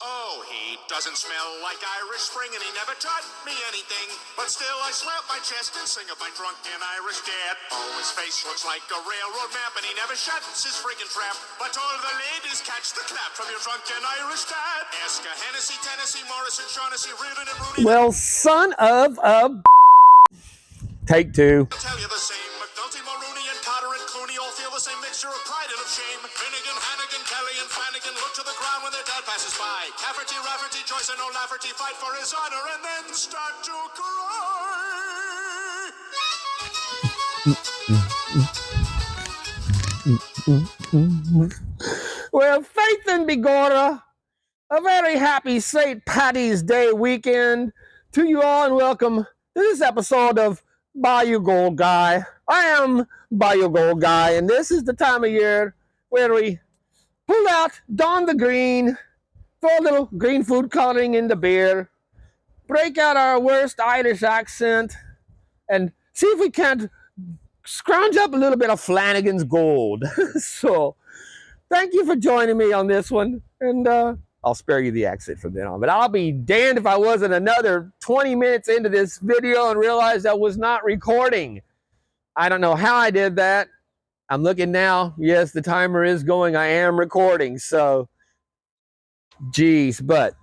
Oh, he doesn't smell like Irish Spring, and he never taught me anything. But still, I slap my chest and sing of my drunken Irish dad. Oh, his face looks like a railroad map, and he never shuts his freaking trap. But all the ladies catch the clap from your drunken Irish dad. Ask a Hennessy, Tennessee, Morrison, Shaughnessy, Reardon, and Rooney. Well, son of a... Take two. I'll tell you the same. McNulty, Mulrooney, and Cotter and Clooney all feel the same mixture of pride and of shame. Finnegan, Hannigan, Kelly, and Flanagan look to the ground when their dad passes by. Cafferty, Rafferty, Joyce, and O'Lafferty fight for his honor and then start to cry. Well, Faith and Bigorra, a very happy St. Paddy's Day weekend to you all, and welcome to this episode of Bayou Gold Guy. I am Bayou Gold Guy, and this is the time of year where we pull out, don the green, throw a little green food coloring in the beer, break out our worst Irish accent, and see if we can't scrounge up a little bit of Flanagan's gold. So, thank you for joining me on this one, and I'll spare you the accent from then on. But I'll be damned if I wasn't another 20 minutes into this video and realized I was not recording. I don't know how I did that. I'm looking now. Yes, the timer is going. I am recording. So, geez. But,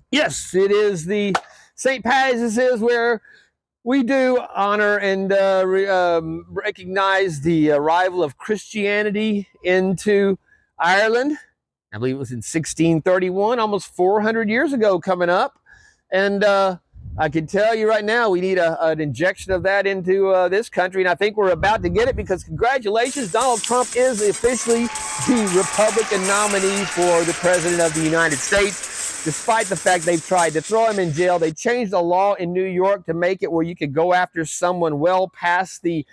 yes, it is the St. Paddy's. This is where we do honor and recognize the arrival of Christianity into Ireland. I believe it was in 1631, almost 400 years ago coming up. And I can tell you right now, we need an injection of that into this country. And I think we're about to get it because congratulations, Donald Trump is officially the Republican nominee for the President of the United States. Despite the fact they've tried to throw him in jail, they changed the law in New York to make it where you could go after someone well past the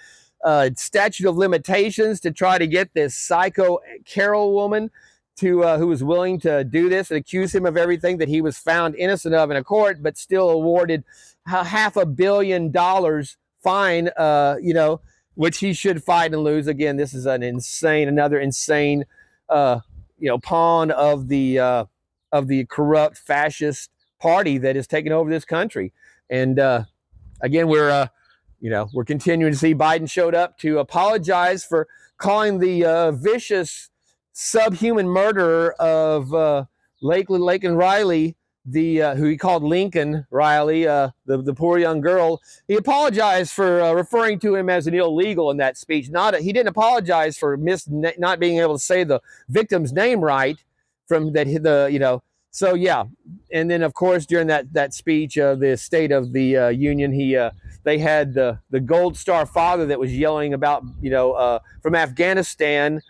statute of limitations to try to get this psycho Carol woman to who was willing to do this and accuse him of everything that he was found innocent of in a court, but still awarded $500 million fine, which he should fight and lose. Again, this is another insane, pawn of the corrupt fascist party that is taking over this country. And again, we're continuing to see Biden showed up to apologize for calling the vicious subhuman murderer of Lakeland Riley, who he called Lincoln Riley, the poor young girl. He apologized for referring to him as an illegal in that speech. He didn't apologize for not being able to say the victim's name right. So yeah, and then of course during that speech, the State of the Union, they had the Gold Star father that was yelling about from Afghanistan,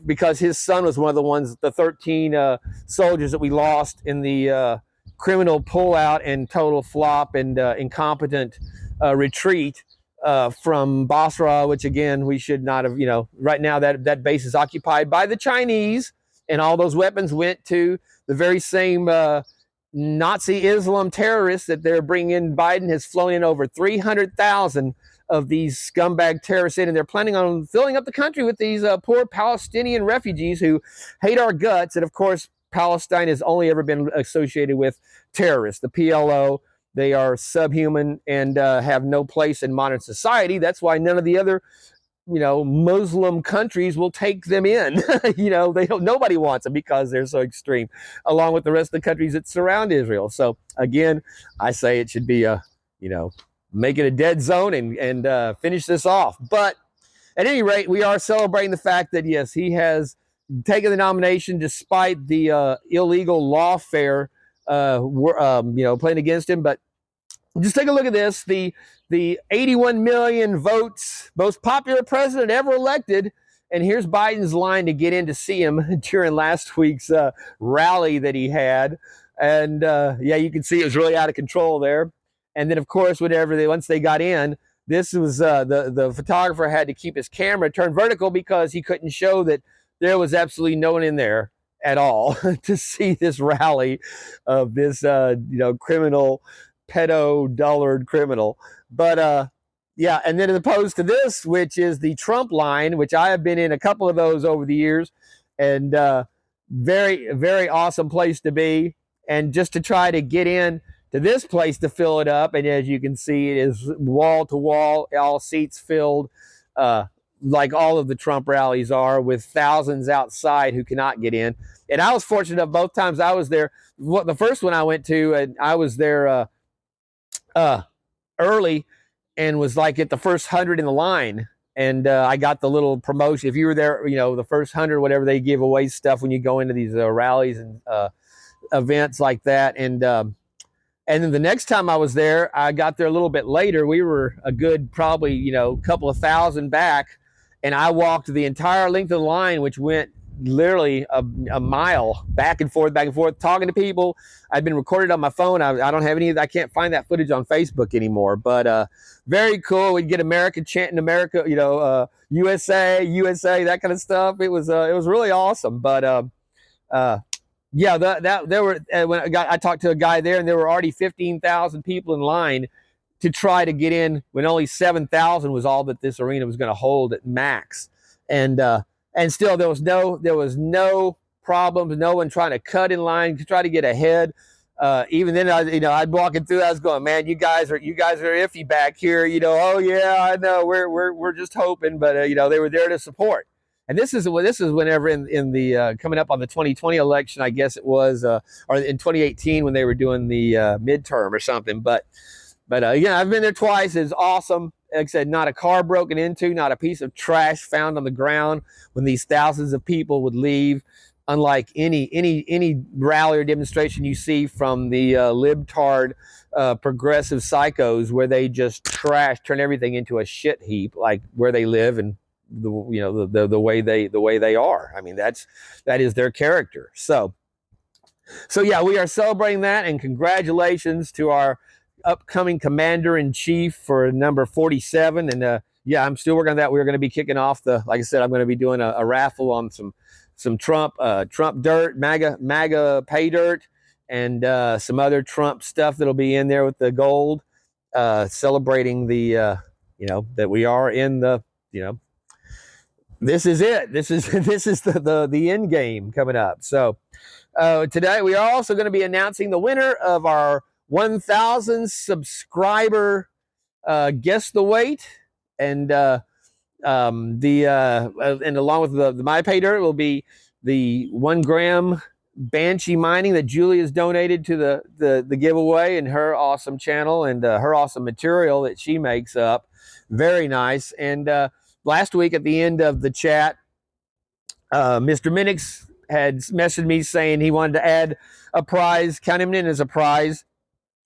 because his son was one of the 13 soldiers that we lost in the criminal pullout and total flop and incompetent retreat from Basra, which again, we should not have, right now that base is occupied by the Chinese, and all those weapons went to the very same Nazi Islam terrorists that they're bringing in. Biden has flown in over 300,000 of these scumbag terrorists in, and they're planning on filling up the country with these poor Palestinian refugees who hate our guts. And of course, Palestine has only ever been associated with terrorists, the PLO. They are subhuman and have no place in modern society. That's why none of the other Muslim countries will take them in. Nobody wants them because they're so extreme, along with the rest of the countries that surround Israel. So again, I say it should be make it a dead zone and finish this off. But at any rate, we are celebrating the fact that, yes, he has taken the nomination despite the illegal lawfare playing against him. But just take a look at this. The 81 million votes, most popular president ever elected. And here's Biden's line to get in to see him during last week's rally that he had. And you can see it was really out of control there. And then, of course, once they got in, this was the photographer had to keep his camera turned vertical because he couldn't show that there was absolutely no one in there at all to see this rally of this criminal, pedo-dullard criminal. But and then as opposed to this, which is the Trump line, which I have been in a couple of those over the years, and very, very awesome place to be. and just to try to get in to this place to fill it up. And as you can see, it is wall to wall, all seats filled, like all of the Trump rallies are, with thousands outside who cannot get in. And I was fortunate enough both times I was there. The first one I went to, and I was there early and was like at the first 100 in the line. And I got the little promotion. If you were there, you know, the first 100, whatever, they give away stuff when you go into these rallies and events like that. And then the next time I was there, I got there a little bit later. We were a good, probably, you know, couple of thousand back. And I walked the entire length of the line, which went literally a mile back and forth, talking to people. I've been recorded on my phone. I don't have any, I can't find that footage on Facebook anymore, but very cool. We'd get America chanting America, you know, USA, USA, that kind of stuff. It was really awesome. But yeah, there were, when I talked to a guy there, and there were already 15,000 people in line to try to get in, when only 7,000 was all that this arena was going to hold at max. And still there was no problems, no one trying to cut in line to try to get ahead. Even then, I'd walking through, I was going, man, you guys are iffy back here, you know. Oh yeah, I know, we're just hoping, but you know, they were there to support. And this is whenever in the coming up on the 2020 election, I guess it was, or in 2018 when they were doing the midterm or something. But yeah, I've been there twice. It's awesome. Like I said, not a car broken into, not a piece of trash found on the ground when these thousands of people would leave. Unlike any rally or demonstration you see from the libtard progressive psychos, where they just turn everything into a shit heap, like where they live and the way they are. I mean, that is their character. So yeah, we are celebrating that, and congratulations to our upcoming commander-in-chief for number 47. And yeah, I'm still working on that. We're going to be kicking off like I said, I'm going to be doing a raffle on some Trump dirt, MAGA pay dirt, and some other Trump stuff that'll be in there with the gold, celebrating the that we are in the, this is it. This is the end game coming up. So today we are also going to be announcing the winner of our 1,000 subscriber Guess the Weight, and along with the my pay dirt will be the 1 gram Banshee mining that Julie has donated to the giveaway, and her awesome channel, and her awesome material that she makes up. Very nice. And last week at the end of the chat, Mr. Minix had messaged me saying he wanted to add a prize, count him in as a prize,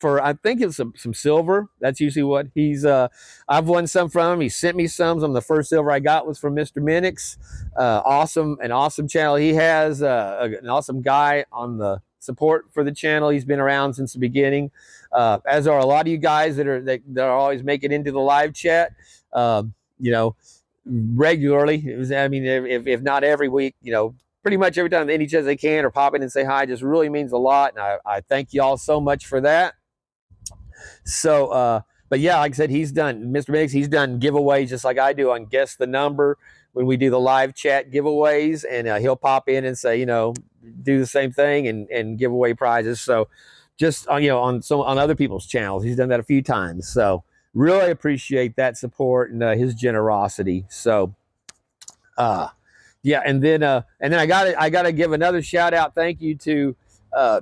for, I think it's some silver. That's usually what he's, I've won some from him. He sent me some. The first silver I got was from Mr. Minix. An awesome channel he has, an awesome guy on the support for the channel. He's been around since the beginning, as are a lot of you guys that are always making it into the live chat, regularly. I mean, if not every week, pretty much every time, any chance they can, or pop in and say hi, just really means a lot. And I thank you all so much for that. So, but yeah, like I said, Mr. Minix, he's done giveaways just like I do on Guess the Number when we do the live chat giveaways, and he'll pop in and say, do the same thing and give away prizes. So just, on other people's channels, he's done that a few times. So really appreciate that support and his generosity. So, yeah, and then I gotta give another shout out. Thank you to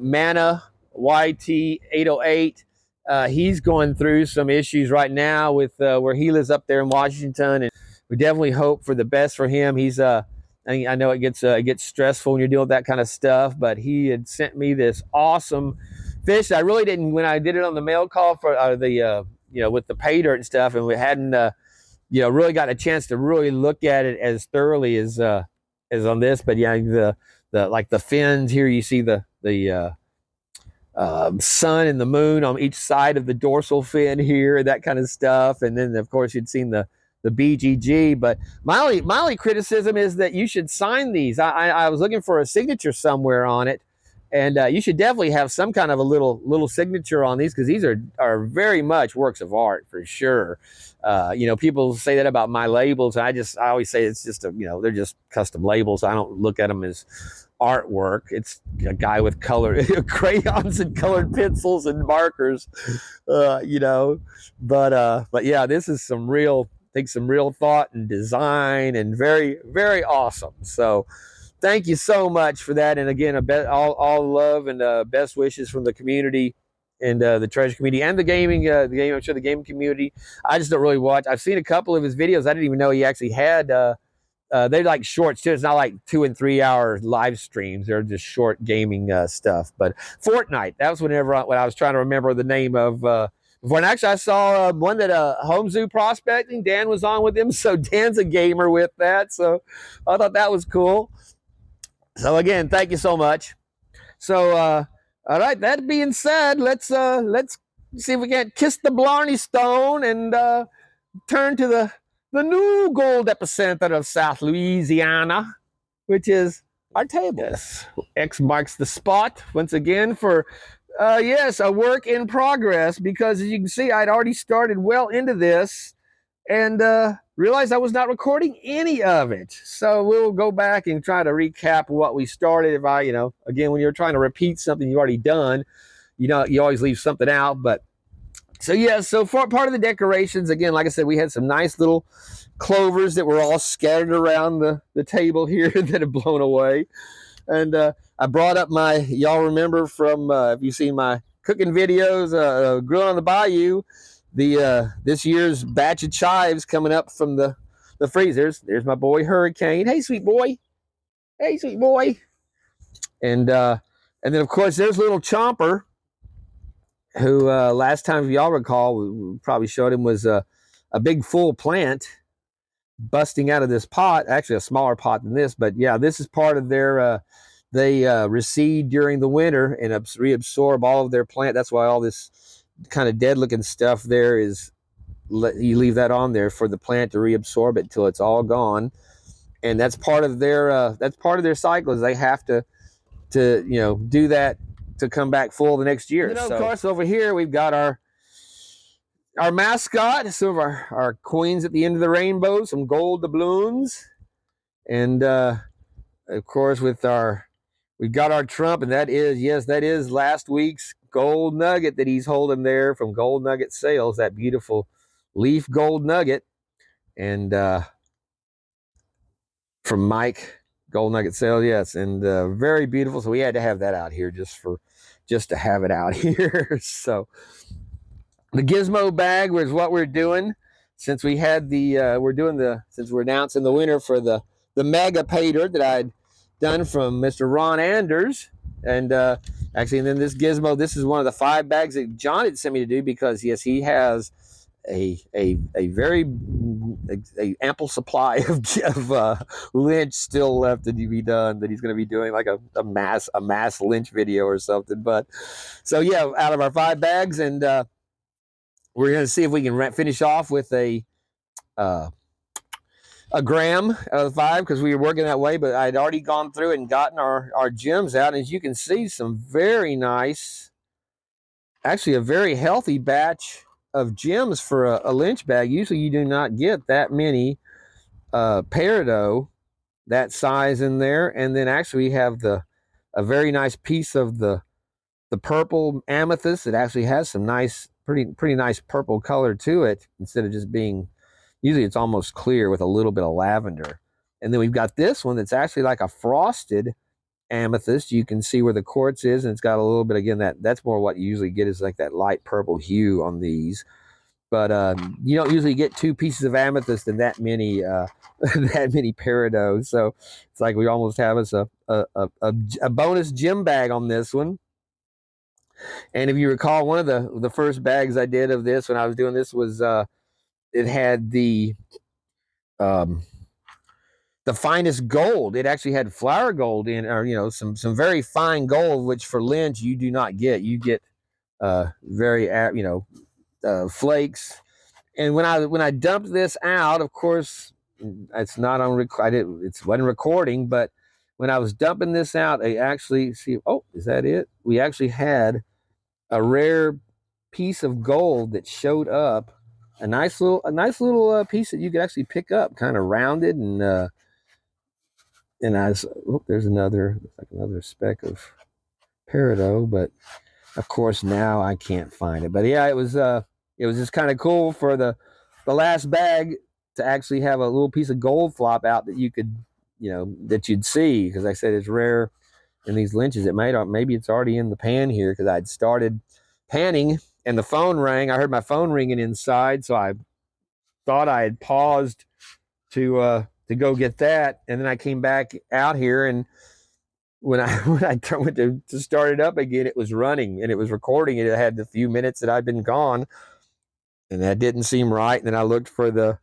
Mana YT808. He's going through some issues right now with where he lives up there in Washington, and we definitely hope for the best for him. He's I know it gets stressful when you're doing that kind of stuff, but he had sent me this awesome fish. I really didn't, when I did it on the mail call for with the pay dirt and stuff, and we hadn't really got a chance to really look at it as thoroughly as on this. But yeah, the fins here, you see the sun and the moon on each side of the dorsal fin here, that kind of stuff. And then of course you'd seen the BGG. But my only criticism is that you should sign these. I was looking for a signature somewhere on it, And you should definitely have some kind of a little signature on these, because these are very much works of art for sure. You know, people say that about my labels. I always say it's just they're just custom labels. I don't look at them as artwork. It's a guy with color crayons and colored pencils and markers. You know, but yeah, this is some real thought and design, and very, very awesome. So thank you so much for that. And again, all love and best wishes from the community and the treasure community and the gaming, I'm sure the gaming community. I just don't really watch. I've seen a couple of his videos. I didn't even know he actually had. They're like shorts too. It's not like 2 and 3 hour live streams. They're just short gaming stuff. But Fortnite. That was when I was trying to remember the name of. When actually I saw one that Home Zoo Prospecting. Dan was on with him, so Dan's a gamer with that. So I thought that was cool. So again, thank you so much. So all right, that being said, let's see if we can kiss the Blarney Stone and turn to the new gold epicenter of South Louisiana, which is our table. Yes. X marks the spot once again for yes, a work in progress, because as you can see, I'd already started well into this and realized I was not recording any of it. So we'll go back and try to recap what we started. If I, again, when you're trying to repeat something you've already done, you always leave something out. But so yeah, so for part of the decorations, again, like I said, we had some nice little clovers that were all scattered around the table here that have blown away. And I brought up y'all remember from, if you've seen my cooking videos, Grilling on the Bayou, this year's batch of chives coming up from the freezers. There's my boy Hurricane. Hey, sweet boy. Hey, sweet boy. And then, of course, there's little Chomper, who last time, if y'all recall, we probably showed him, was a big full plant busting out of this pot, actually a smaller pot than this, but yeah, this is part of their they reseed during the winter and reabsorb all of their plant. That's why all this kind of dead looking stuff there is, you leave that on there for the plant to reabsorb it till it's all gone. And that's part of their cycle, is they have to do that to come back full the next year. So, of course, over here we've got our mascot, some of our queens at the end of the rainbow, some gold doubloons, and of course we've got our Trump, and that is last week's gold nugget that he's holding there from Gold Nugget Sales, that beautiful leaf gold nugget, and from Mike Gold Nugget Sales, yes, and very beautiful. So we had to have that out here just to have it out here. So the gizmo bag was what we're doing, since we had since we're announcing the winner for the mega PAYDIRT that I'd done from Mr. Ron Anders. And actually, and then this gizmo, this is one of the 5 bags that John had sent me to do, because yes, he has a very ample supply of lynch still left to be done, that he's going to be doing like a mass lynch video or something. But so yeah, out of our 5 bags, and we're going to see if we can finish off with a gram out of 5, because we were working that way. But I'd already gone through and gotten our gems out. And as you can see, some very nice, actually a very healthy batch of gems for a lynch bag. Usually you do not get that many peridot that size in there. And then actually we have a very nice piece of the purple amethyst. It actually has some nice, pretty nice purple color to it, instead of just being, usually it's almost clear with a little bit of lavender. And then we've got this one that's actually like a frosted amethyst. You can see where the quartz is, and it's got a little bit, again, that's more what you usually get, is like that light purple hue on these. But you don't usually get 2 pieces of amethyst and that many that many peridots. So it's like we almost have us a bonus gem bag on this one. And if you recall, one of the first bags I did of this when I was doing this was it had the finest gold. It actually had flour gold in, or some very fine gold, which for lynch you do not get. You get very flakes. And when I dumped this out, of course, it's not on it wasn't recording, but when I was dumping this out, I actually see. Oh, is that it? We actually had a rare piece of gold that showed up. A nice little piece that you could actually pick up, kind of rounded, and I was, oh, there's another, like another speck of peridot, but of course now I can't find it. But yeah, it was just kind of cool for the last bag to actually have a little piece of gold flop out that you could, that you'd see, because I said it's rare in these lynches. Maybe it's already in the pan here, because I'd started panning and the phone rang. I heard my phone ringing inside, so I thought I had paused to go get that, and then I came back out here, and when I went to start it up again, it was running and it was recording it. It had the few minutes that I'd been gone, and that didn't seem right. And then I looked for the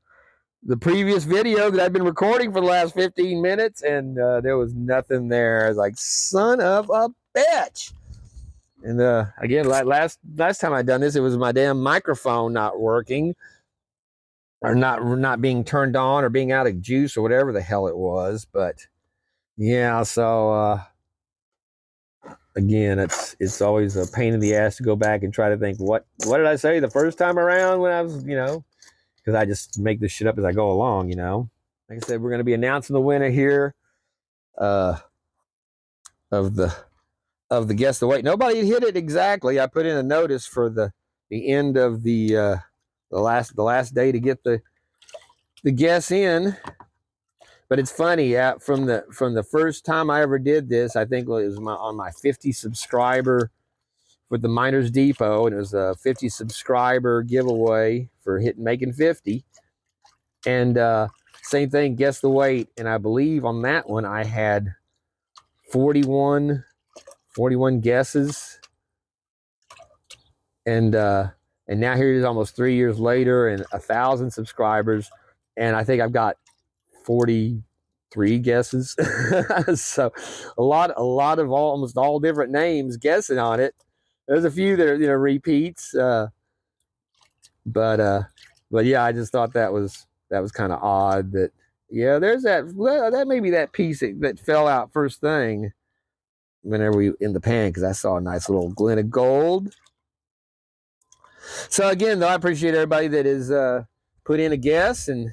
previous video that I've been recording for the last 15 minutes, and there was nothing there. I was like, son of a bitch. And again, last time I done this, it was my damn microphone not working, or not being turned on, or being out of juice, or whatever the hell it was. But yeah, so again, it's always a pain in the ass to go back and try to think what did I say the first time around when I was, because I just make this shit up as I go along. Like I said, we're going to be announcing the winner here of the guess the weight. Nobody hit it exactly. I put in a notice for the end of the last day to get the guess in. But it's funny, from the first time I ever did this, I think it was on my 50 subscriber with the Miners Depot, and it was a 50 subscriber giveaway for making 50. And same thing, guess the weight. And I believe on that one I had 41 guesses. And now here it is, almost 3 years later, and 1,000 subscribers, and I think I've got 43 guesses. So a lot of almost all different names guessing on it. There's a few that are repeats, but yeah, I just thought that was kind of odd. That there's that maybe that piece that fell out first thing whenever we in the pan, because I saw a nice little glint of gold. So again, though, I appreciate everybody that is put in a guess, and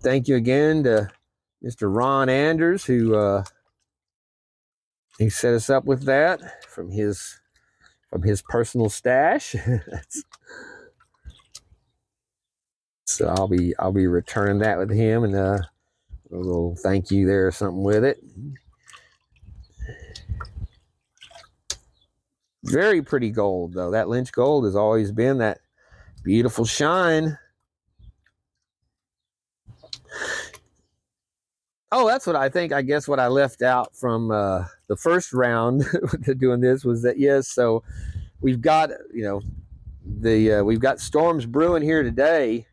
thank you again to Mr. Ron Anders, who he set us up with that from his personal stash. So I'll be returning that with him, and a little thank you there or something with it. Very pretty gold, though. That Lynch gold has always been that beautiful shine. Oh, that's what I think. I guess what I left out from the first round to doing this was that, yes, so we've got, we've got storms brewing here today,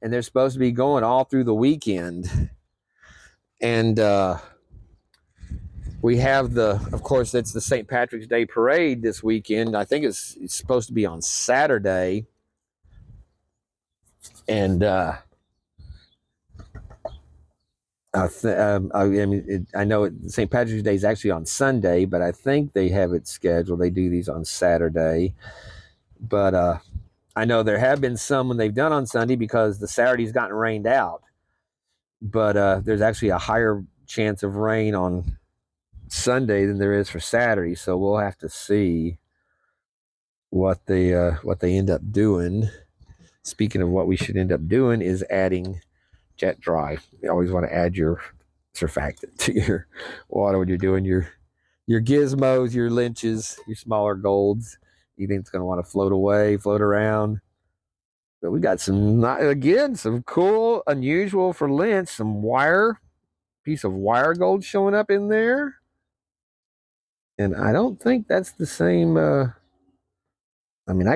and they're supposed to be going all through the weekend. And we have of course, it's the St. Patrick's Day parade this weekend. I think it's supposed to be on Saturday. And I know St. Patrick's Day is actually on Sunday, but I think they have it scheduled. They do these on Saturday. But I know there have been some when they've done on Sunday, because the Saturday's gotten rained out. But there's actually a higher chance of rain on Sunday than there is for Saturday. So we'll have to see what they end up doing. Speaking of what we should end up doing, is adding jet dry. You always want to add your surfactant to your water when you're doing your gizmos, your lynches, your smaller golds. You think it's going to want to float around. But we got some cool, unusual for lynch, some piece of wire gold showing up in there. And I don't think that's the same. I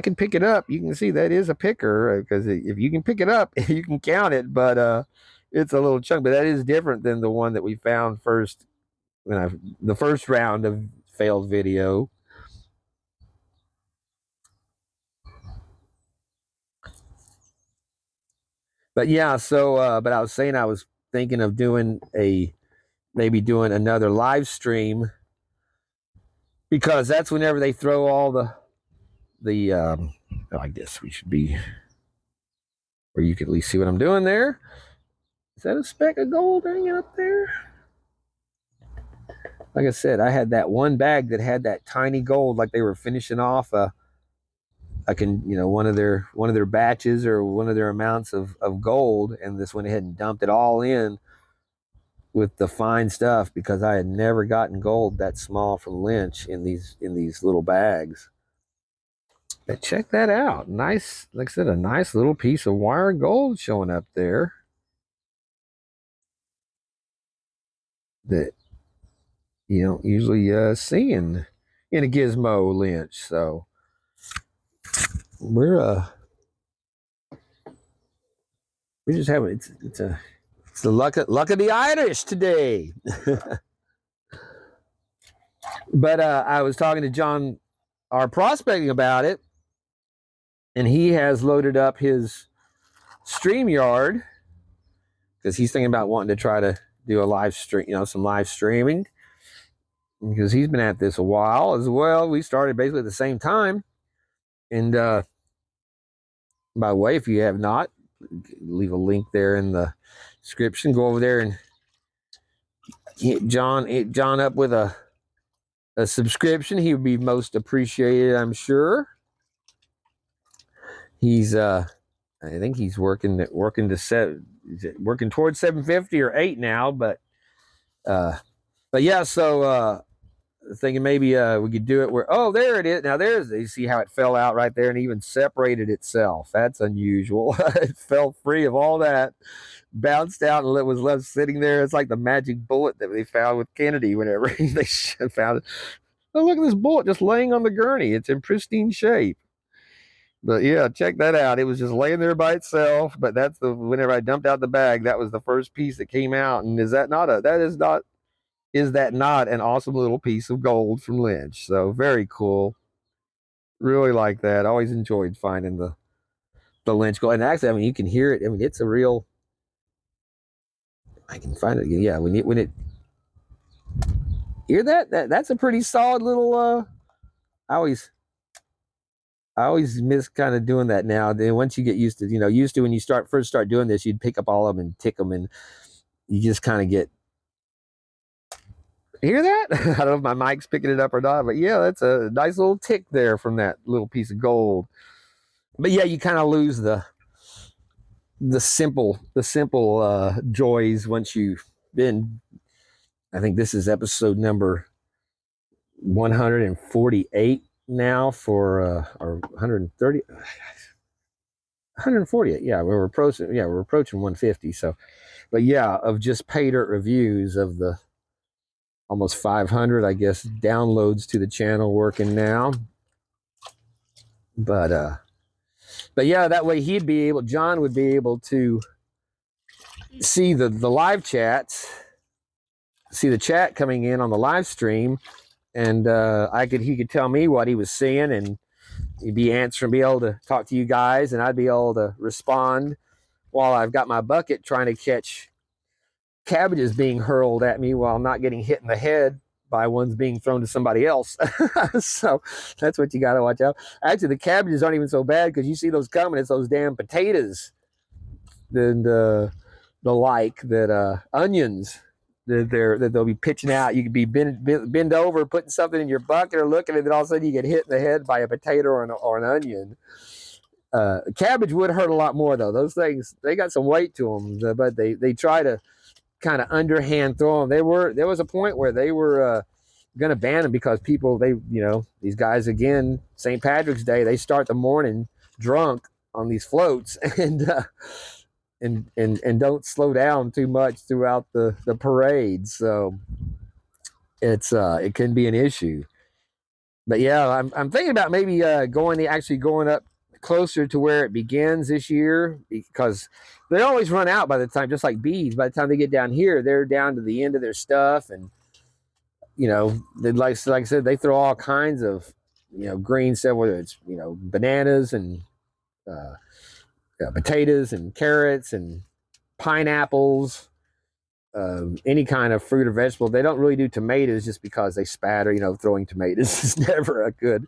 can pick it up. You can see that is a picker, because if you can pick it up, you can count it. But it's a little chunk. But that is different than the one that we found first the first round of failed video. But yeah, so but I was saying I was thinking of maybe doing another live stream, because that's whenever they throw all I guess we should be where you can at least see what I'm doing there. Is that a speck of gold hanging up there? Like I said, I had that one bag that had that tiny gold, like they were finishing off one of their batches or one of their amounts of gold, and this went ahead and dumped it all in with the fine stuff, because I had never gotten gold that small from Lynch in these little bags. But check that out. Nice, like I said, a nice little piece of wire gold showing up there that you don't usually see in a gizmo Lynch. So we're just having it's the luck of the Irish today. But I was talking to John, our prospecting, about it, and he has loaded up his StreamYard because he's thinking about wanting to try to do a live stream, some live streaming, because he's been at this a while as well. We started basically at the same time. And by the way, if you have not, leave a link there in the description. Go over there and hit John up with a subscription. He would be most appreciated, I'm sure. He's I think he's working towards 750 or 8 now, but yeah, so thinking maybe we could do it where, oh, there it is. Now you see how it fell out right there and even separated itself. That's unusual. It fell free of all that, bounced out, and it was left sitting there. It's like the magic bullet that they found with Kennedy whenever they found it. Oh, look at this bullet just laying on the gurney. It's in pristine shape. But yeah, check that out. It was just laying there by itself. But whenever I dumped out the bag, that was the first piece that came out. And is that not an awesome little piece of gold from Lynch? So very cool. Really like that. Always enjoyed finding the Lynch gold. And actually, I mean, you can hear it. I mean, it's a real. I can find it again. Yeah, when it hear that's a pretty solid little. I always miss kind of doing that now. Then once you get used to when you first start doing this, you'd pick up all of them and tick them, and you just kind of get. Hear that? I don't know if my mic's picking it up or not, but yeah, that's a nice little tick there from that little piece of gold. But yeah, you kind of lose the simple joys once you've been. I think this is episode number 148 now or 130. 148. Yeah, we're approaching 150. So, but yeah, of just PAYDIRT reviews of the almost 500, I guess, downloads to the channel working now. But yeah, that way John would be able to see the live chats, see the chat coming in on the live stream, and he could tell me what he was seeing, and he'd be able to talk to you guys, and I'd be able to respond while I've got my bucket trying to catch cabbages being hurled at me while not getting hit in the head by ones being thrown to somebody else. So that's what you got to watch out. Actually, the cabbages aren't even so bad, because you see those coming. It's those damn potatoes and the onions that they'll be pitching out. You could be bend over, putting something in your bucket or looking, and then all of a sudden you get hit in the head by a potato or an onion. Cabbage would hurt a lot more, though. Those things, they got some weight to them, but they try to kind of underhand throw them. There was a point where they were going to ban them, because people, these guys, again, St. Patrick's Day, they start the morning drunk on these floats and don't slow down too much throughout the parade. So it can be an issue. But yeah, I'm thinking about maybe going up closer to where it begins this year, because they always run out by the time, just like bees. By the time they get down here, they're down to the end of their stuff, and they like I said, they throw all kinds of green stuff, whether it's bananas and potatoes and carrots and pineapples, any kind of fruit or vegetable. They don't really do tomatoes just because they spatter. You know, throwing tomatoes is never a good,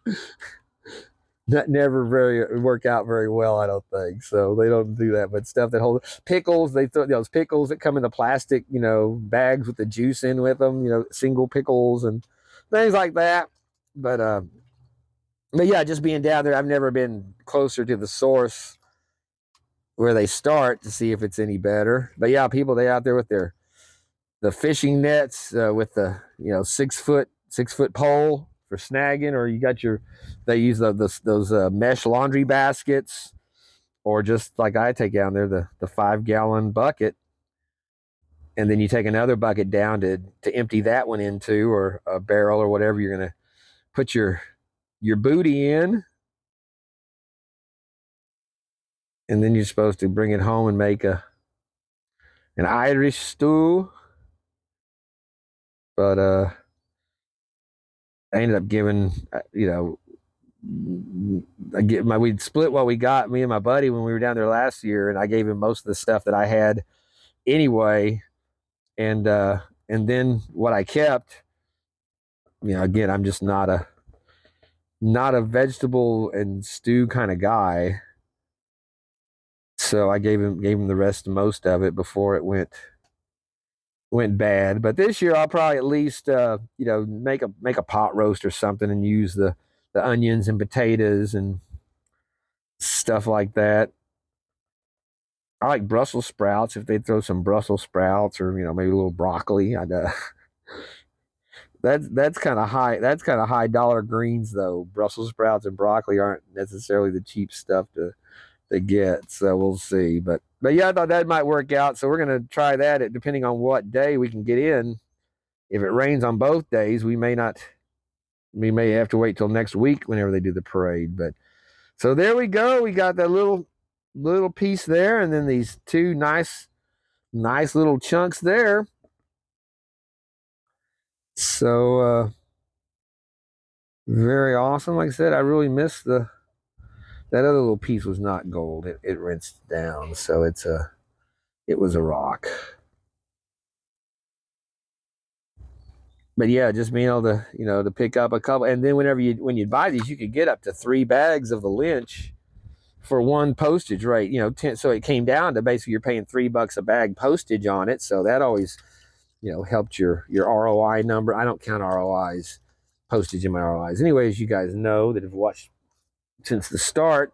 that never very work out very well, I don't think. So they don't do that. But stuff that hold pickles, they throw those pickles that come in the plastic, you know, bags with the juice in with them. You know, single pickles and things like that. But yeah, just being down there, I've never been closer to the source where they start to see if it's any better. But yeah, people they out there with their the fishing nets with the 6 foot pole for snagging, or you got your they use those mesh laundry baskets, or just like I take down there the 5 gallon bucket, and then you take another bucket down to empty that one into, or a barrel or whatever you're gonna put your booty in, and then you're supposed to bring it home and make an Irish stew. But I ended up giving, we'd split what we got, me and my buddy, when we were down there last year, and I gave him most of the stuff that I had anyway, and then what I kept, again, I'm just not a vegetable and stew kind of guy, so I gave him the rest, most of it, before it went bad. But this year I'll probably at least make a pot roast or something, and use the onions and potatoes and stuff like that. I like Brussels sprouts. If they throw some Brussels sprouts, or maybe a little broccoli, I'd that's kind of high. That's kind of high dollar greens, though. Brussels sprouts and broccoli aren't necessarily the cheap stuff to get. So we'll see. But yeah, I thought that might work out. So we're gonna try that. Depending on what day we can get in. If it rains on both days, we may not. We may have to wait till next week whenever they do the parade. But so there we go. We got that little piece there, and then these two nice little chunks there. So very awesome. Like I said, I really missed that other little piece was not gold. It rinsed down, so it was a rock. But yeah, just being able to to pick up a couple, and then when you buy these, you could get up to 3 bags of the lynch for one postage rate. 10, so it came down to basically you're paying $3 a bag postage on it. So that always helped your ROI number. I don't count ROIs, postage in my ROIs. Anyways, you guys know that have watched since the start.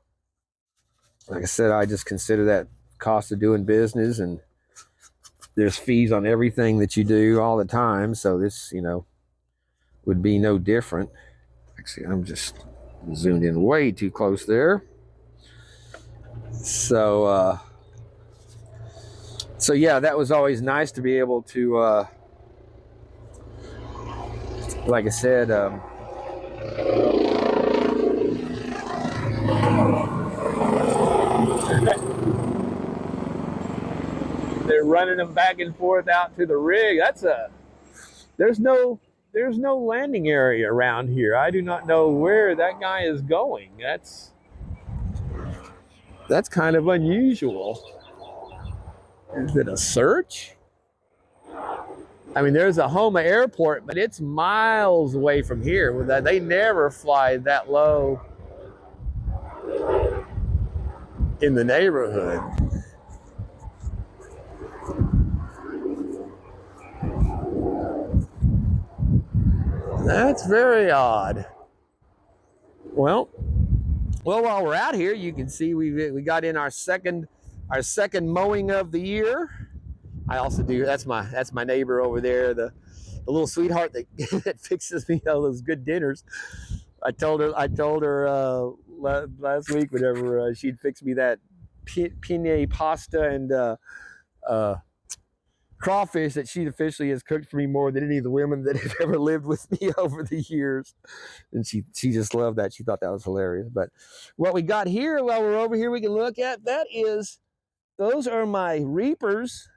Like I said, I just consider that cost of doing business, and there's fees on everything that you do all the time. So this, would be no different. Actually, I'm just zoomed in way too close there. So, so yeah, that was always nice to be able to, like I said, they're running them back and forth out to the rig. There's no landing area around here. I do not know where that guy is going. That's kind of unusual. Is it a search? I mean, there's a Homa airport, but it's miles away from here. They never fly that low in the neighborhood. That's very odd. Well, while we're out here, you can see we got in our second mowing of the year. I also do. That's my neighbor over there, the little sweetheart that that fixes me all those good dinners. I told her last week whenever she'd fix me that penne pasta and crawfish, that she officially has cooked for me more than any of the women that have ever lived with me over the years. And she just loved that. She thought that was hilarious. But what we got here, while we're over here, we can look at, those are my reapers.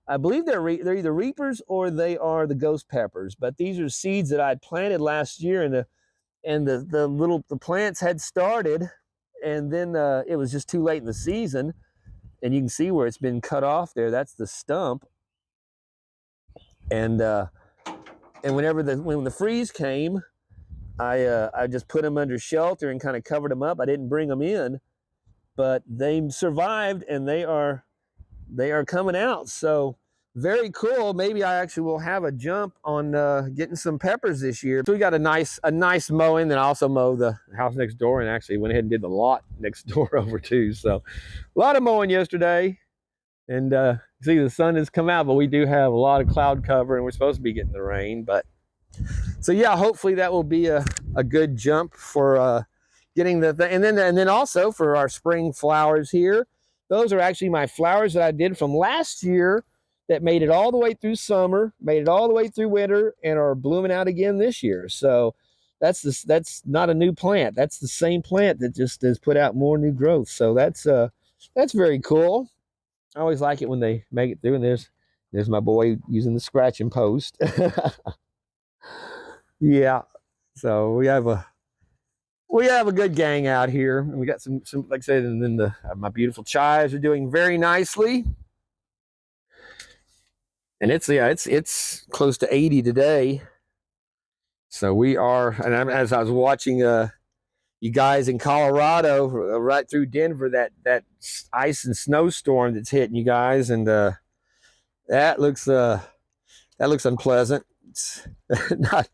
I believe they're either reapers or they are the ghost peppers. But these are seeds that I planted last year, and the plants had started, and then it was just too late in the season. And you can see where it's been cut off there. That's the stump. And whenever when the freeze came, I just put them under shelter and kind of covered them up. I didn't bring them in, but they survived, and they are coming out. So very cool. Maybe I actually will have a jump on getting some peppers this year. So we got a nice mowing. Then I also mow the house next door, and actually went ahead and did the lot next door over too. So a lot of mowing yesterday. And see, the sun has come out, but we do have a lot of cloud cover, and we're supposed to be getting the rain. But so yeah, hopefully that will be a good jump for getting the thing. And then also for our spring flowers here. Those are actually my flowers that I did from last year that made it all the way through summer, made it all the way through winter, and are blooming out again this year. So that's not a new plant. That's the same plant that just has put out more new growth. So that's very cool. I always like it when they make it through. And there's my boy using the scratching post. Yeah. So we have a good gang out here. We got some like I said, and then my beautiful chives are doing very nicely. And it's close to 80 today. So we are, and as I was watching you guys in Colorado, right through Denver, that ice and snowstorm that's hitting you guys, and that looks unpleasant. It's not.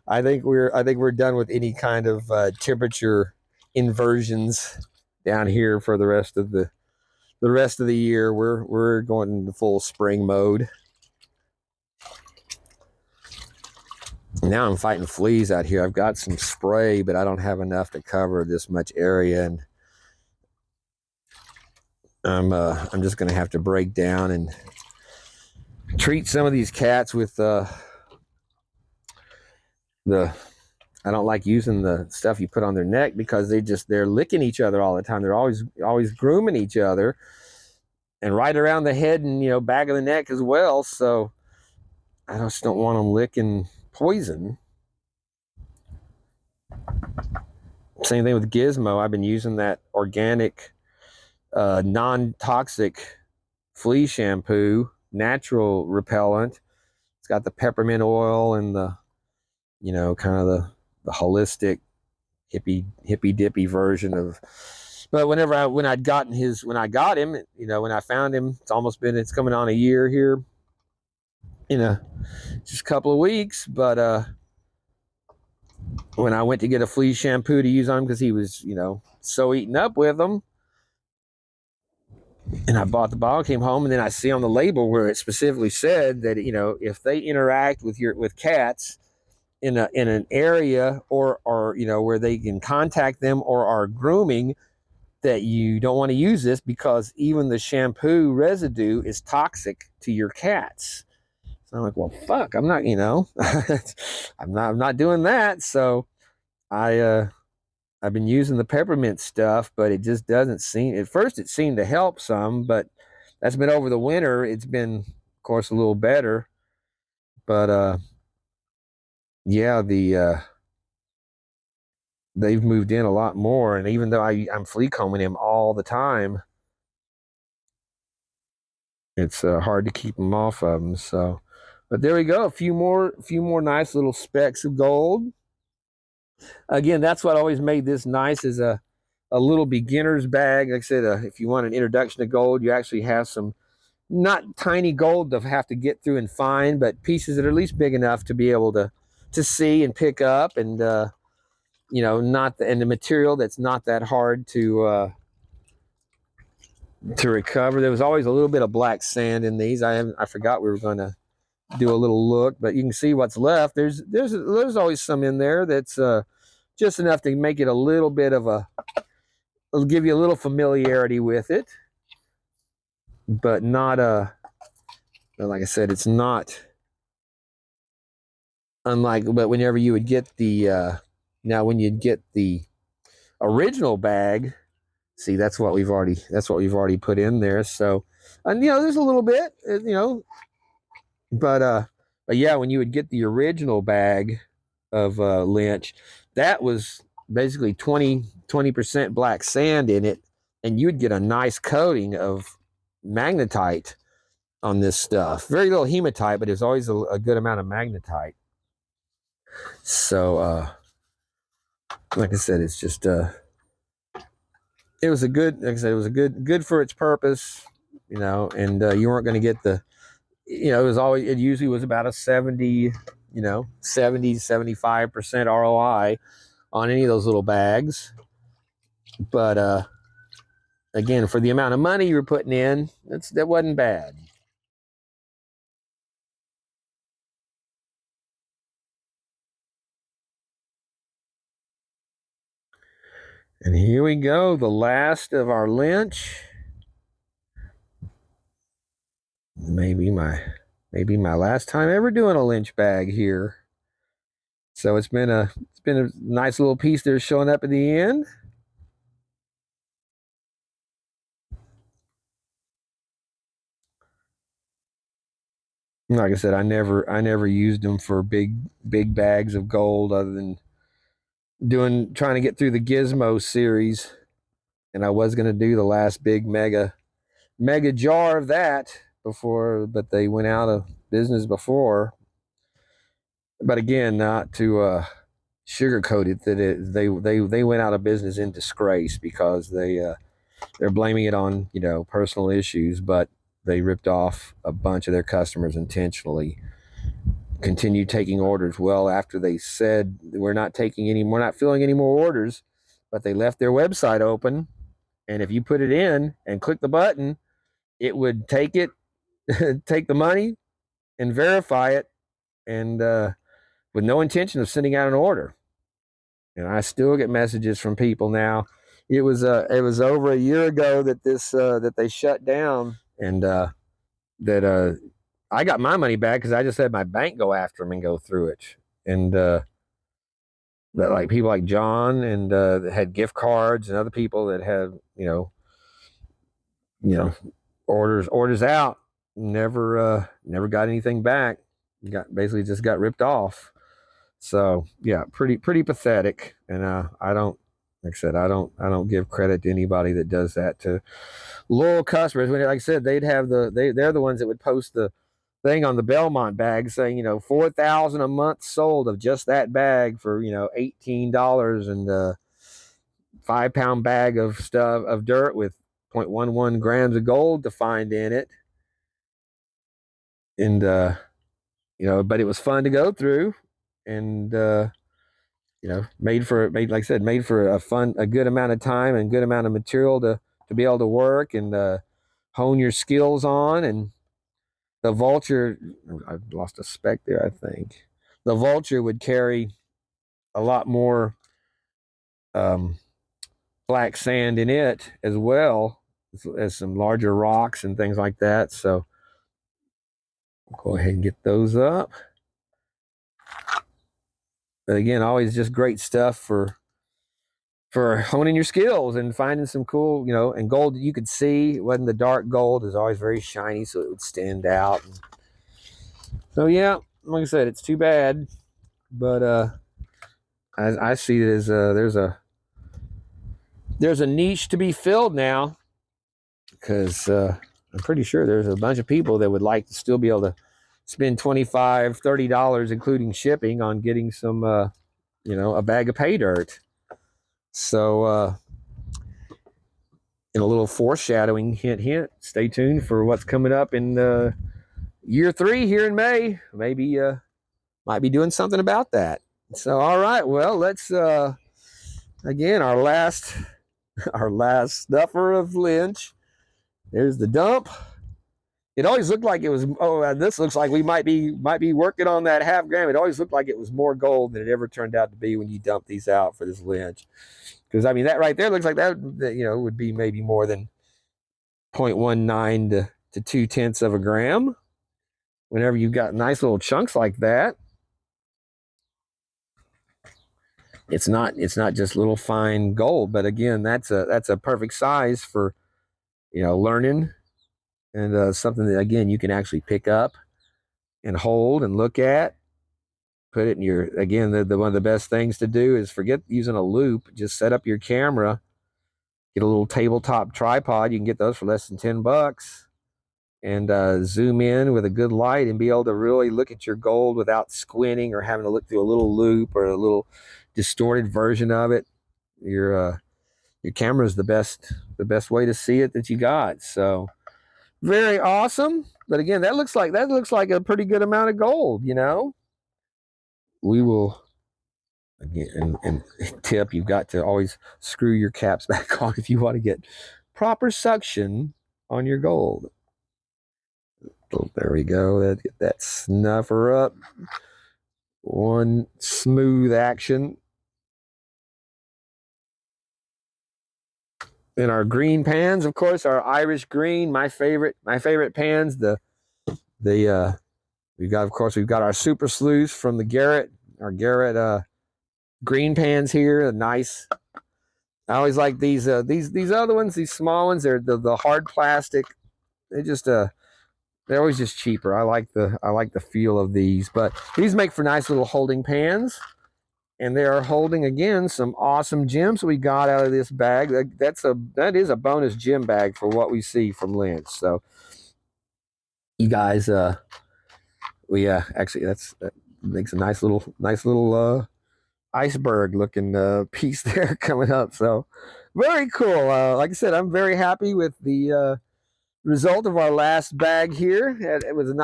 I think we're done with any kind of temperature inversions down here for the rest of the year. We're going into full spring mode. Now I'm fighting fleas out here. I've got some spray, but I don't have enough to cover this much area, and I'm just going to have to break down and treat some of these cats with I don't like using the stuff you put on their neck, because they're licking each other all the time. They're always grooming each other, and right around the head and back of the neck as well. So I just don't want them licking poison. Same thing with Gizmo. I've been using that organic, non-toxic flea shampoo, natural repellent. It's got the peppermint oil and the kind of the holistic hippy dippy version of. But when I got him, when I found him, it's coming on a year here in just a couple of weeks. But when I went to get a flea shampoo to use on him, because he was so eaten up with them, and I bought the bottle, came home, and then I see on the label where it specifically said that if they interact with cats in an area or where they can contact them or are grooming, that you don't want to use this, because even the shampoo residue is toxic to your cats. So I'm like, well, fuck, I'm not, I'm not doing that. So I've been using the peppermint stuff, but it just doesn't seem. At first, it seemed to help some, but that's been over the winter. It's been, of course, a little better, but yeah, they've moved in a lot more. And even though I'm flea combing him all the time, it's hard to keep them off of them. So, but there we go. A few more nice little specks of gold. Again, that's what always made this nice, is a little beginner's bag. Like I said, if you want an introduction to gold, you actually have some not tiny gold to have to get through and find, but pieces that are at least big enough to be able to see and pick up, and and the material that's not that hard to recover. There was always a little bit of black sand in these. I forgot we were going to do a little look, but you can see what's left. There's always some in there that's just enough to make it a little bit of it'll give you a little familiarity with it, but not like I said, it's not unlike. But whenever you would get when you'd get the original bag, see, that's what we've already put in there. So, and there's a little bit, but yeah, when you would get the original bag of lynch, that was basically 20% black sand in it, and you'd get a nice coating of magnetite on this stuff. Very little hematite, but there's always a good amount of magnetite. So, like I said, it's just it was a good, like I said, it was a good for its purpose, you know, and you weren't going to get the, you know, it usually was about a 70, 75% ROI on any of those little bags. But again, for the amount of money you were putting in, that wasn't bad. And here we go, the last of our lynch. Maybe my last time ever doing a lynch bag here. So it's been a nice little piece there showing up at the end. Like I said, I never used them for big bags of gold, other than trying to get through the Gizmo series, and I was going to do the last big mega jar of that before, but they went out of business before. But again, not to sugarcoat it, that they went out of business in disgrace because they're blaming it on personal issues, but they ripped off a bunch of their customers intentionally. Continued taking orders well after they said we're not filling any more orders, but they left their website open, and if you put it in and click the button, it would take the money and verify it, and with no intention of sending out an order. And I still get messages from people now. It was over a year ago that that they shut down, and that I got my money back because I just had my bank go after them and go through it. And that, like, people like John and that had gift cards, and other people that had orders out, never got anything back. Basically just got ripped off. So yeah, pretty pathetic. And I don't, like I said, I don't give credit to anybody that does that to loyal customers. When, like I said, they're the ones that would post the thing on the Belmont bag saying 4,000 a month sold of just that bag for $18, and 5-pound bag of dirt with 0.11 grams of gold to find in it. And but it was fun to go through, and made for a good amount of time and good amount of material to be able to work and hone your skills on. And the Vulture, I've lost a speck there, I think. The Vulture would carry a lot more black sand in it as well as some larger rocks and things like that. So I'll go ahead and get those up. But again, always just great stuff for honing your skills and finding some cool, and gold that you could see. It wasn't the dark gold. It was always very shiny, so it would stand out. So yeah, like I said, it's too bad, but I see it as there's a niche to be filled now, because I'm pretty sure there's a bunch of people that would like to still be able to spend $25, $30, including shipping, on getting some, a bag of pay dirt. So, in a little foreshadowing, hint, stay tuned for what's coming up in year 3 here in May. Maybe might be doing something about that. So, all right, well, let's again, our last snuffer of lynch. There's the dump. It always looked like it was. Oh, this looks like we might be working on that half gram. It always looked like it was more gold than it ever turned out to be when you dump these out for this lynch. Because I mean, that right there looks like that would be maybe more than 0.19 to 0.2 of a gram. Whenever you've got nice little chunks like that, it's not just little fine gold. But again, that's a perfect size for learning, and something that, again, you can actually pick up and hold and look at. Put it in your, again, the one of the best things to do is forget using a loop. Just set up your camera, get a little tabletop tripod. You can get those for less than $10, and zoom in with a good light and be able to really look at your gold without squinting or having to look through a little loop or a little distorted version of it. Your camera is the best way to see it that you got. So very awesome. But again, that looks like a pretty good amount of gold, you know. We will again, and tip, you've got to always screw your caps back on if you want to get proper suction on your gold. So there we go. Get that snuffer up. One smooth action. And our green pans, of course, our Irish green, my favorite pans. We've got our super sleuths from the Garrett, our Garrett green pans here. Nice. I always like these other ones, these small ones. They're the hard plastic. They just they're always just cheaper. I like the feel of these, but these make for nice little holding pans. And they are holding again some awesome gems we got out of this bag. That is a bonus gem bag for what we see from Lynch. So you guys, actually that makes a nice little iceberg looking piece there coming up. So very cool. Like I said, I'm very happy with the result of our last bag here. It was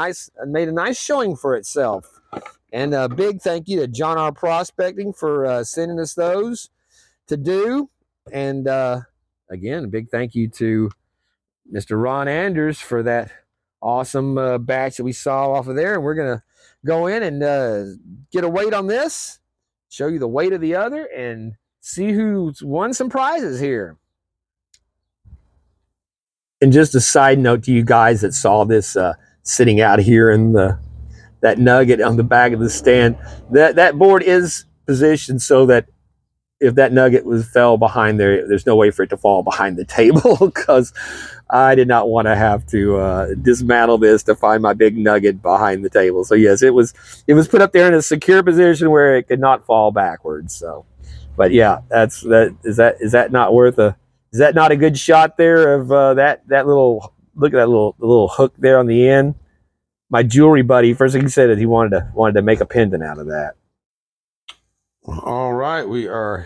made a nice showing for itself. And a big thank you to John R. Prospecting for sending us those to do. And again, a big thank you to Mr. Ron Anders for that awesome batch that we saw off of there. And we're going to go in and get a weight on this, show you the weight of the other, and see who's won some prizes here. And just a side note to you guys that saw this sitting out here in that nugget on the back of the stand, that board is positioned so that if that nugget fell behind there's no way for it to fall behind the table, because I did not want to have to dismantle this to find my big nugget behind the table. So yes, it was put up there in a secure position where it could not fall backwards. So, but yeah, is that not a good shot there of that little, look at that little hook there on the end. My jewelry buddy, first thing he said is he wanted to make a pendant out of that. All right, we are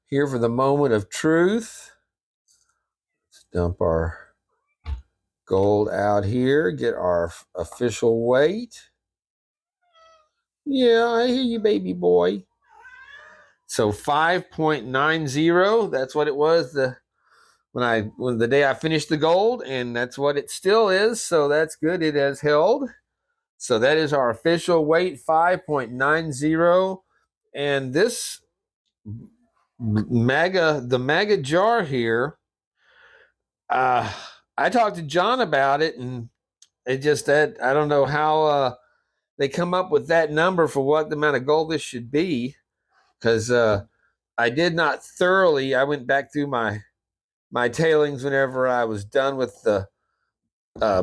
here for the moment of truth. Let's dump our gold out here, get our official weight. Yeah, I hear you, baby boy. So 5.90, that's what it was when the day I finished the gold, and that's what it still is. So that's good. It has held. So that is our official weight, 5.90. And this the mega jar here, I talked to John about it, and it just, that I don't know how they come up with that number for what the amount of gold this should be, because I did not thoroughly. I went back through my tailings whenever I was done with the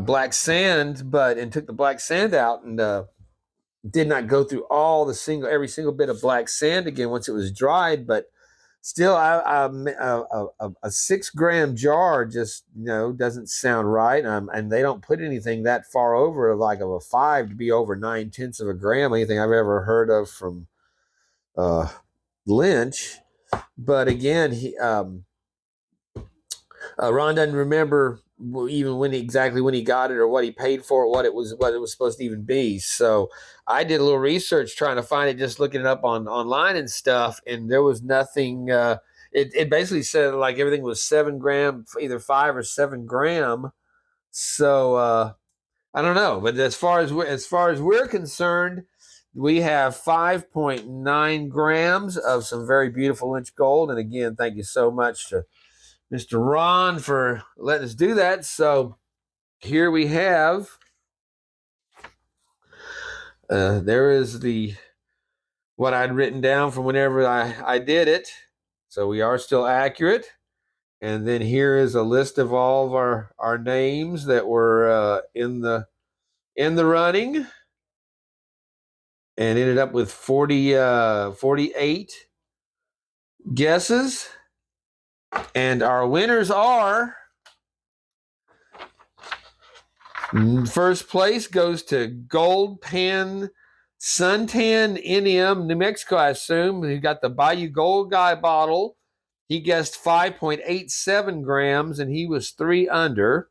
black sand, and took the black sand out, and did not go through every single bit of black sand again once it was dried. But still, a 6 gram jar just doesn't sound right, and they don't put anything that far over, like of a 5 to be over 9/10 of a gram. Anything I've ever heard of from Lynch. But again, Ron doesn't remember even when he got it or what he paid for it, what it was supposed to even be. So I did a little research trying to find it, just looking it up online and stuff, and there was nothing. It basically said like everything was 7 gram, either 5 or 7 gram. So I don't know, but as far as we're concerned, we have 5.9 grams of some very beautiful Lynch gold. And again, thank you so much to Mr. Ron for letting us do that. So here we have, there is what I'd written down from whenever I did it. So we are still accurate. And then here is a list of all of our names that were in the running, and ended up with 48 guesses. And our winners are First place goes to Gold Pan Suntan NM, New Mexico, I assume. He got the Bayou Gold Guy bottle. He guessed 5.87 grams, and he was 3 under.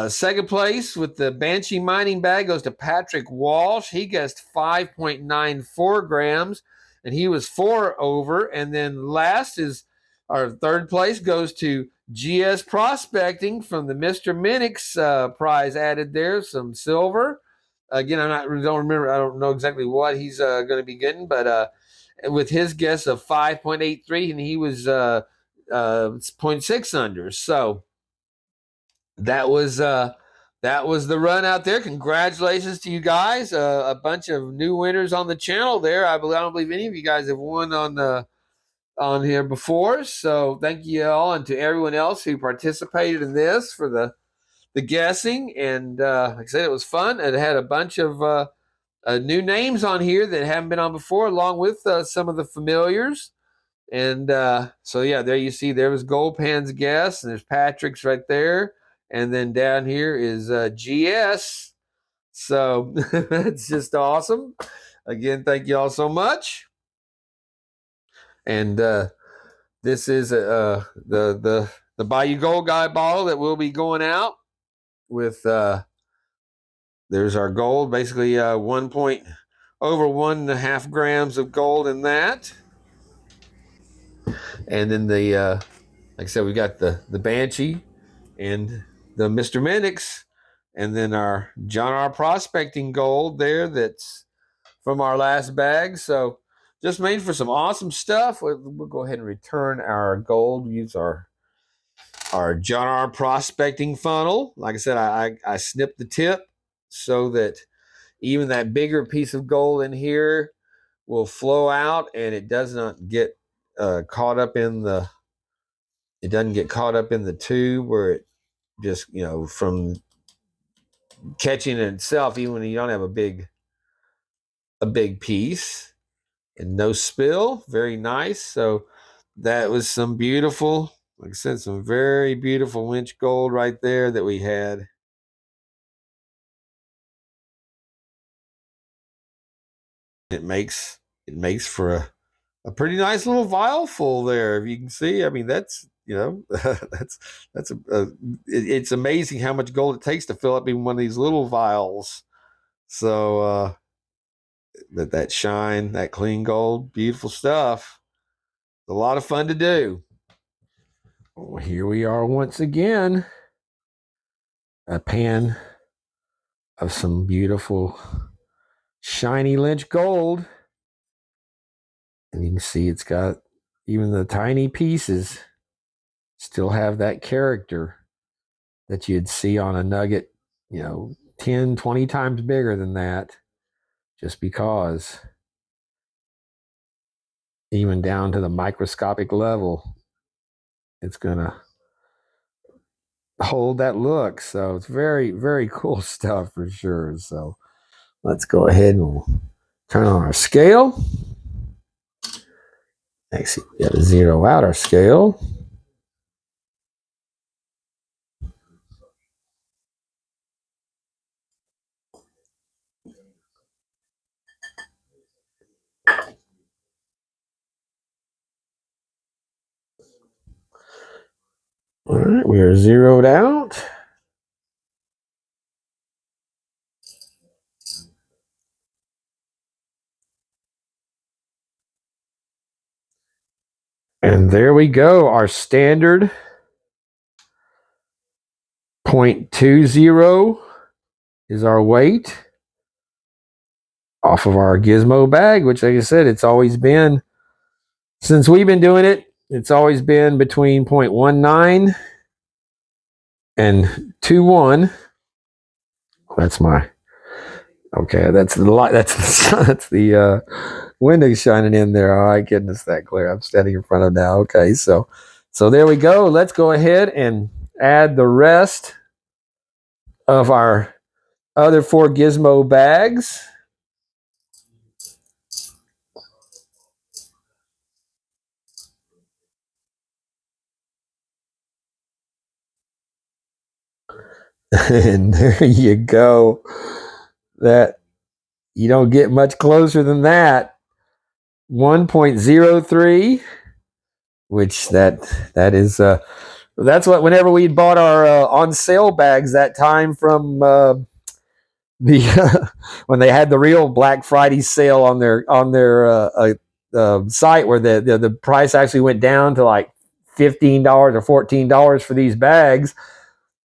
Second place with the Banshee mining bag goes to Patrick Walsh. He guessed 5.94 grams, and he was 4 over. And then last is our third place goes to GS Prospecting from the Mr. Minix prize added there, some silver. Again, I don't know exactly what he's going to be getting, but with his guess of 5.83, and he was 0.6 under. So that was the run out there. Congratulations to you guys. A bunch of new winners on the channel there. I don't believe any of you guys have won on here before. So thank you all, and to everyone else who participated in this for the guessing. And like I said, it was fun. It had a bunch of new names on here that haven't been on before, along with some of the familiars. And so, yeah, there you see, there was Gold Pan's guess, and there's Patrick's right there. And then down here is GS. So it's just awesome. Again, thank you all so much. And this is the Bayou Gold Guy bottle that will be going out with. There's our gold, basically over 1.5 grams of gold in that. And then like I said, we got the Banshee and the Mr. Minix, and then our John R. Prospecting gold there that's from our last bag. So just made for some awesome stuff. We'll go ahead and return our gold. Use our John R. Prospecting funnel. Like I said, I snipped the tip so that even that bigger piece of gold in here will flow out, and it does not get caught up in the. It doesn't get caught up in the tube where it just from catching it itself, even when you don't have a big piece, and no spill. Very nice. So that was some beautiful, like I said, some very beautiful Lynch gold right there that we had. It makes for a pretty nice little vial full there. If you can see, I mean, that's it's amazing how much gold it takes to fill up even one of these little vials. So that shine, that clean gold, beautiful stuff. A lot of fun to do. Well, here we are once again. A pan of some beautiful shiny Lynch gold. And you can see it's got even the tiny pieces still have that character that you'd see on a nugget, 10, 20 times bigger than that, just because, even down to the microscopic level, it's going to hold that look. So it's very, very cool stuff for sure. So let's go ahead and we'll turn on our scale. Actually, we got to zero out our scale. All right, we are zeroed out. And there we go. Our standard 0.20 is our weight off of our gizmo bag, which, like I said, it's always been, since we've been doing it, it's always been between 0.19 and 2.1. That's my, okay, that's the light, that's the window shining in there. Oh my goodness, that clear. I'm standing in front of now. Okay, so there we go. Let's go ahead and add the rest of our other 4 gizmo bags. And there you go. That you don't get much closer than that. 1.03, which that is that's what whenever we bought our on sale bags that time from the when they had the real Black Friday sale on their site where the price actually went down to like $15 or $14 for these bags.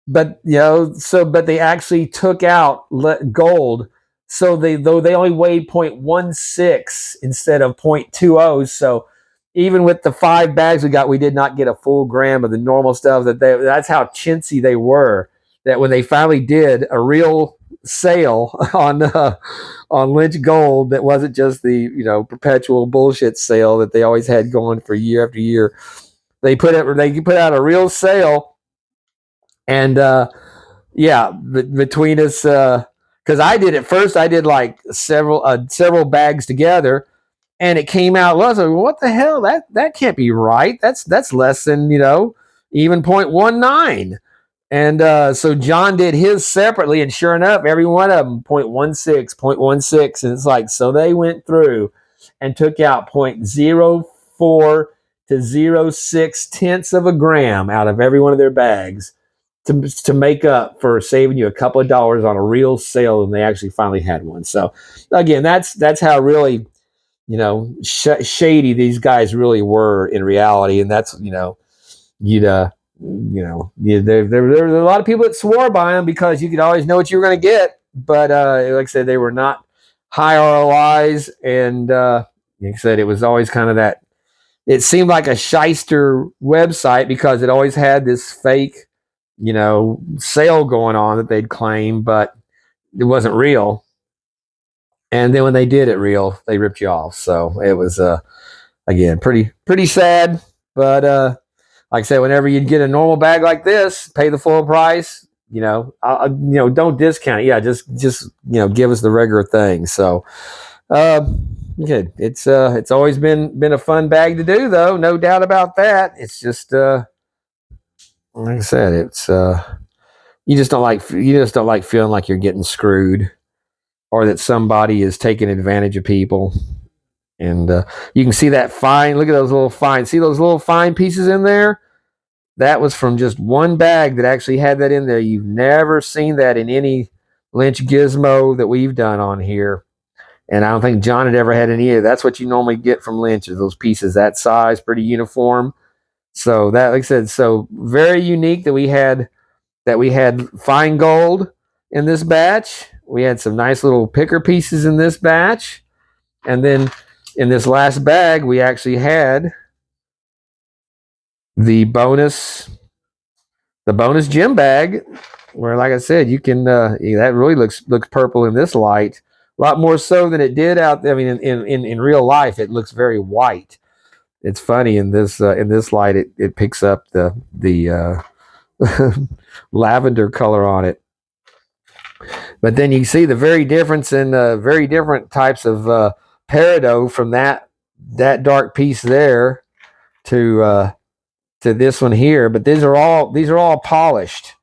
But but they actually took out gold, so they only weighed 0.16 instead of 0.20. So even with the 5 bags we got, we did not get a full gram of the normal stuff. That's how chintzy they were. That when they finally did a real sale on Lynch Gold, that wasn't just the perpetual bullshit sale that they always had going for year after year. They put out a real sale, and yeah, between us, because I did it first. I did like several bags together, and it came out. Well, I was like, what the hell? That can't be right. That's less than even 0.19. And so John did his separately, and sure enough, every one of them 0.16, 0.16, and it's like, so they went through and took out 0.04 to 0.06 tenths of a gram out of every one of their bags to make up for saving you a couple of dollars on a real sale, and they actually finally had one. So again, that's how really shady these guys really were in reality, and that's you'd there were a lot of people that swore by them because you could always know what you were going to get, but like I said, they were not high ROIs, and like I said, it was always kind of that. It seemed like a shyster website because it always had this fake sale going on that they'd claim, but it wasn't real. And then when they did it real, they ripped you off. So it was again pretty sad. But like I said, whenever you get a normal bag like this, pay the full price. Don't discount it. Yeah, just give us the regular thing. So good. It's always been a fun bag to do, though, no doubt about that. It's just like I said, it's you just don't like feeling like you're getting screwed, or that somebody is taking advantage of people. And you can see that fine. Look at those little fine. See those little fine pieces in there? That was from just one bag that actually had that in there. You've never seen that in any Lynch Gizmo that we've done on here. And I don't think John had ever had any of. That's what you normally get from Lynch, is those pieces that size, pretty uniform. So that, like I said, so very unique that we had fine gold in this batch. We had some nice little picker pieces in this batch. And then in this last bag, we actually had the bonus gem bag, where, like I said, you can that really looks purple in this light, a lot more so than it did out there. I mean, in real life, it looks very white. It's funny in this light, it picks up the lavender color on it. But then you see the very difference in very different types of peridot from that dark piece there to this one here. But these are all polished.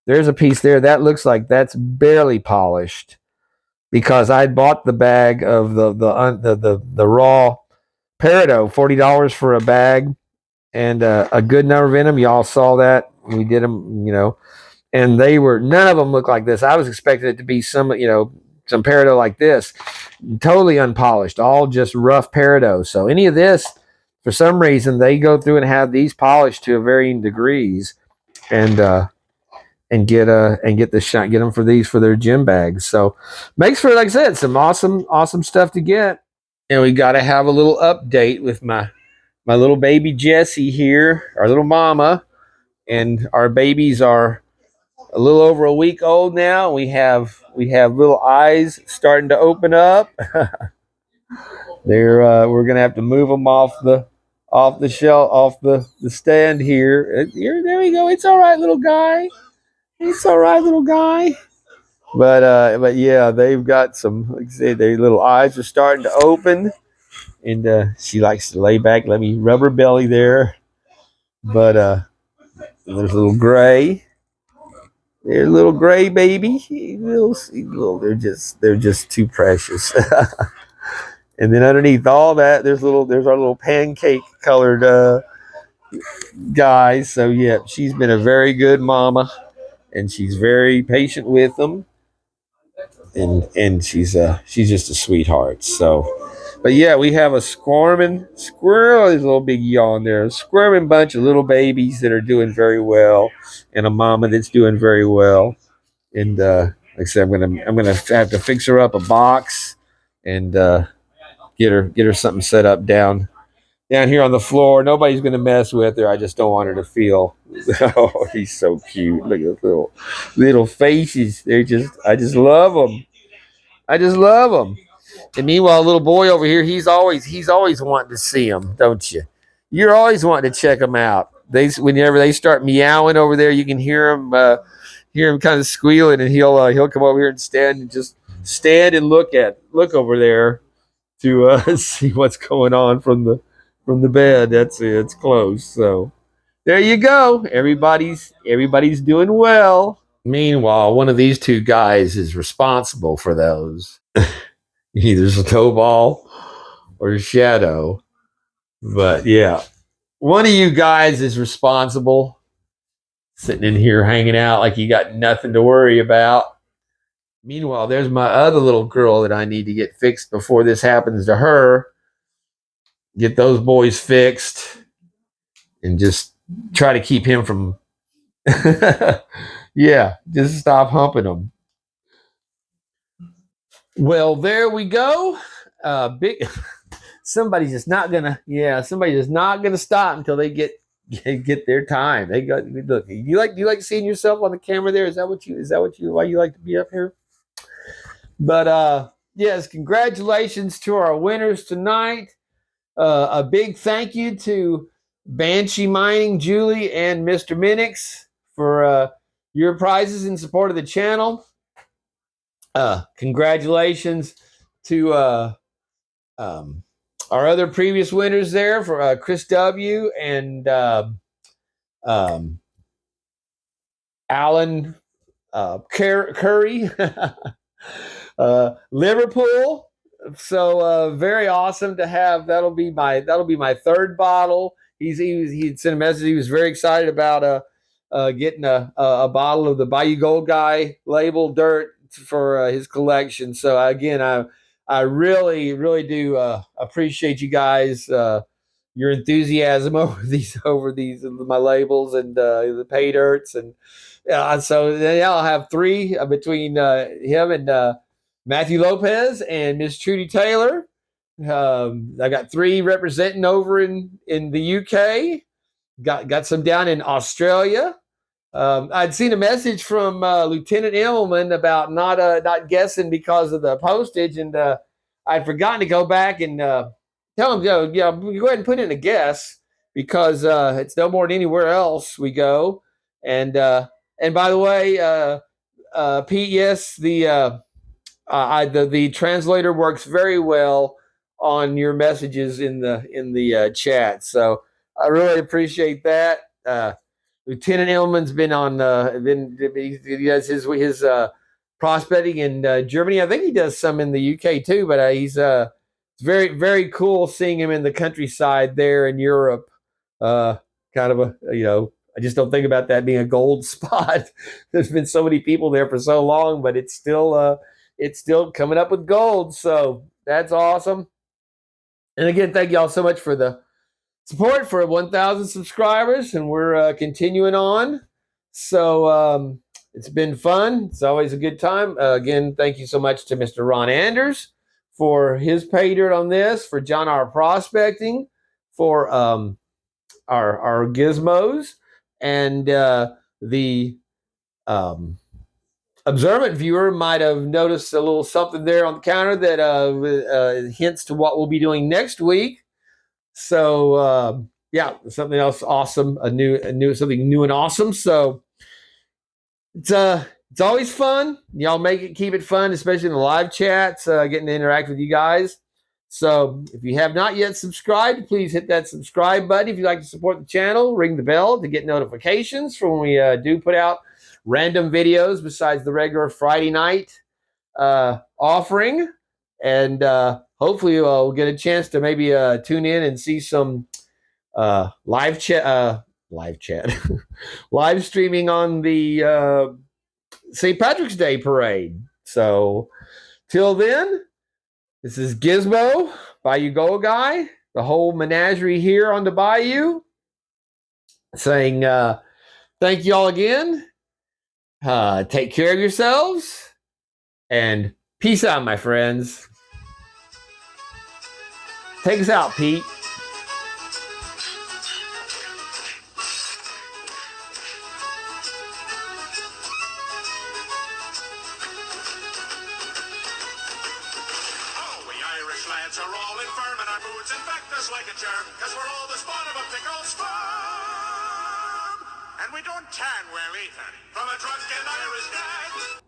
There's a piece there that looks like that's barely polished, because I bought the bag of the raw peridot, $40 for a bag, and a good number of them. Y'all saw that we did them, and none of them look like this. I was expecting it to be some peridot like this, totally unpolished, all just rough peridot. So any of this, for some reason, they go through and have these polished to varying degrees, and get them for their gym bags. So makes for, like I said, some awesome stuff to get. And we got to have a little update with my little baby Jessie here, our little mama, and our babies are a little over a week old now. We have little eyes starting to open up. We're gonna have to move them off the shelf, off the stand here. There we go. It's all right, little guy. It's all right, little guy. But yeah, they've got some. Like I said, their little eyes are starting to open, and she likes to lay back. Let me rub her belly there. But there's a little gray. They're little gray baby. They're just too precious. And then underneath all that, there's our little pancake colored guys. So yeah, she's been a very good mama, and she's very patient with them, and she's just a sweetheart. So, but yeah, we have a squirming squirrel. There's a little big yawn there. A squirming bunch of little babies that are doing very well, and a mama that's doing very well. And like I said, I'm gonna have to fix her up a box and get her something set up down here on the floor. Nobody's gonna mess with her. I just don't want her to feel. Oh, he's so cute. Look at those little faces. I just love them. I just love them. And meanwhile, little boy over here, he's always wanting to see them, don't you? You're always wanting to check them out. Whenever they start meowing over there, you can hear him kind of squealing, and he'll come over here and stand and look over there to see what's going on from the bed. That's it. It's close. So there you go. Everybody's doing well. Meanwhile, one of these two guys is responsible for those. Either Snowball or Shadow. But yeah, one of you guys is responsible, sitting in here hanging out like you got nothing to worry about. Meanwhile, there's my other little girl that I need to get fixed before this happens to her. Get those boys fixed and just try to keep him from, yeah, just stop humping them. Well, there we go. Big. Somebody's just not gonna stop until they get their time. They got look. You like seeing yourself on the camera there? Is that why you like to be up here? But yes, congratulations to our winners tonight. A big thank you to Banshee Mining, Julie, and Mr. Minix for your prizes in support of the channel. Congratulations to our other previous winners there for Chris W. and Alan Curry, Liverpool. So very awesome to have. That'll be my third bottle. He'd sent a message. He was very excited about getting a bottle of the Bayou Gold Guy label dirt for his collection. So again, I really do appreciate you guys. Your enthusiasm over these my labels and the pay dirts, and so yeah, I'll have three between him and Matthew Lopez and Miss Trudy Taylor. I got three representing over in the UK. Got some down in Australia. I'd seen a message from Lieutenant Immelman about not guessing because of the postage, and I'd forgotten to go back and tell him, go ahead and put in a guess because it's no more than anywhere else we go. And by the way, Pete, yes, the translator works very well on your messages in the chat. So I really appreciate that. Lieutenant Illman's been on. He does his prospecting in Germany. I think he does some in the UK too. But he's very cool seeing him in the countryside there in Europe. Kind of I just don't think about that being a gold spot. There's been so many people there for so long, but it's still coming up with gold. So that's awesome. And again, thank you all so much for the support for 1,000 subscribers, and we're continuing on. So it's been fun. It's always a good time. Again, thank you so much to Mr. Ron Anders for his pay dirt on this, for John R. Prospecting, for our gizmos, and the observant viewer might have noticed a little something there on the counter that hints to what we'll be doing next week. So yeah, something else awesome, something new and awesome. So it's always fun. Y'all keep it fun, especially in the live chats, getting to interact with you guys. So if you have not yet subscribed, please hit that subscribe button. If you'd like to support the channel, ring the bell to get notifications for when we do put out random videos besides the regular Friday night offering. And hopefully we'll get a chance to maybe tune in and see some live chat, live streaming on the St. Patrick's Day parade. So till then, this is Gizmo, Bayou GAW guy, the whole menagerie here on the Bayou, saying thank you all again. Take care of yourselves and peace out, my friends. Take us out, Pete. Irish lads are all infirm and our moods infect us like a germ, cause we're all the spawn of a pickled sperm. And we don't tan well either, from a drunken Irish dad.